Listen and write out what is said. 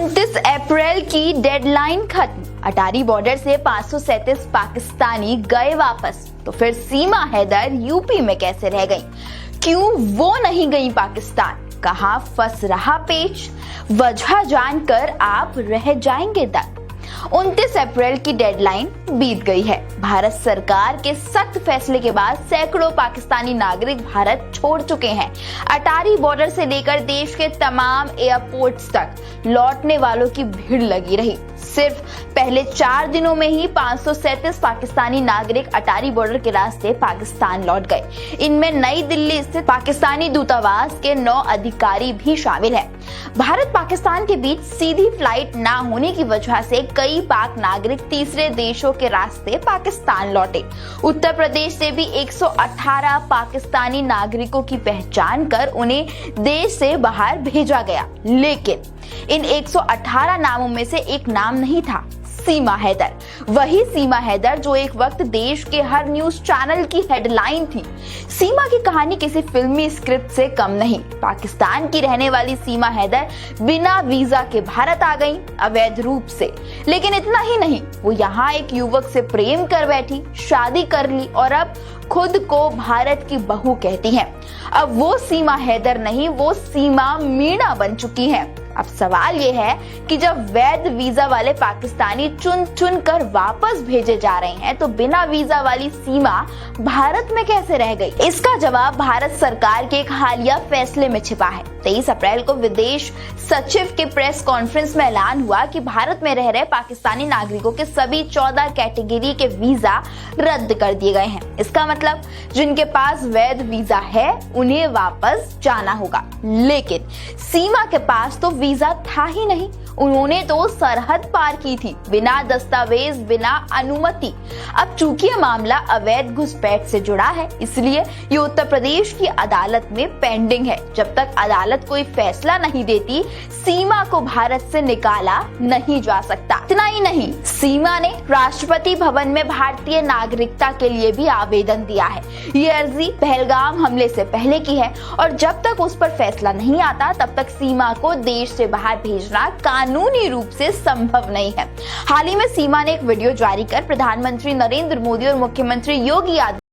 29 अप्रैल की डेडलाइन खत्म। अटारी बॉर्डर से 537 पाकिस्तानी गए वापस। तो फिर सीमा हैदर यूपी में कैसे रह गई? क्यों वो नहीं गई पाकिस्तान? कहां फंस रहा पेच? वजह जानकर आप रह जाएंगे दंग। 29 अप्रैल की डेडलाइन बीत गई है। भारत सरकार के सख्त फैसले के बाद सैकड़ों पाकिस्तानी नागरिक भारत छोड़ चुके हैं। अटारी बॉर्डर से लेकर देश के तमाम एयरपोर्ट्स तक लौटने वालों की भीड़ लगी रही। सिर्फ पहले 4 दिनों में ही 537 पाकिस्तानी नागरिक अटारी बॉर्डर के रास्ते पाकिस्तान लौट गए। इनमें नई दिल्ली स्थित पाकिस्तानी दूतावास के 9 अधिकारी भी शामिल हैं। भारत पाकिस्तान के बीच सीधी फ्लाइट ना होने की वजह से कई पाक नागरिक तीसरे देशों के रास्ते पाकिस्तान लौटे। उत्तर प्रदेश से भी 118 पाकिस्तानी नागरिकों की पहचान कर उन्हें देश से बाहर भेजा गया। लेकिन इन 118 नामों में से एक नाम नहीं था, सीमा हैदर। वही सीमा हैदर जो एक वक्त देश के हर न्यूज चैनल की हेडलाइन थी। सीमा की कहानी किसी फिल्मी स्क्रिप्ट से कम नहीं। पाकिस्तान की रहने वाली सीमा हैदर बिना वीजा के भारत आ गई, अवैध रूप से। लेकिन इतना ही नहीं, वो यहाँ एक युवक से प्रेम कर बैठी, शादी कर ली और अब खुद को भारत की बहू कहती हैं। अब वो सीमा हैदर नहीं, वो सीमा मीणा बन चुकी है। अब सवाल ये है कि जब वैध वीजा वाले पाकिस्तानी चुन चुन कर वापस भेजे जा रहे हैं, तो बिना वीजा वाली सीमा भारत में कैसे रह गई? इसका जवाब भारत सरकार के एक हालिया फैसले में छिपा है। 23 अप्रैल को विदेश सचिव के प्रेस कॉन्फ्रेंस में ऐलान हुआ कि भारत में रह रहे पाकिस्तानी नागरिकों के सभी 14 कैटेगरी के वीजा रद्द कर दिए गए हैं। इसका मतलब जिनके पास वैध वीजा है उन्हें वापस जाना होगा। लेकिन सीमा के पास तो वीजा था ही नहीं। उन्होंने तो सरहद पार की थी, बिना दस्तावेज, बिना अनुमति। अब चूंकि यह मामला अवैध घुसपैठ से जुड़ा है, इसलिए ये उत्तर प्रदेश की अदालत में पेंडिंग है। जब तक अदालत कोई फैसला नहीं देती, सीमा को भारत से निकाला नहीं जा सकता। इतना ही नहीं, सीमा ने राष्ट्रपति भवन में भारतीय नागरिकता के लिए भी आवेदन दिया है। ये अर्जी पहलगाम हमले से पहले की है और जब तक उस पर फैसला नहीं आता, तब तक सीमा को देश से बाहर भेजना कानूनी रूप से संभव नहीं है। हाल ही में सीमा ने एक वीडियो जारी कर प्रधानमंत्री नरेंद्र मोदी और मुख्यमंत्री योगी आदित्यनाथ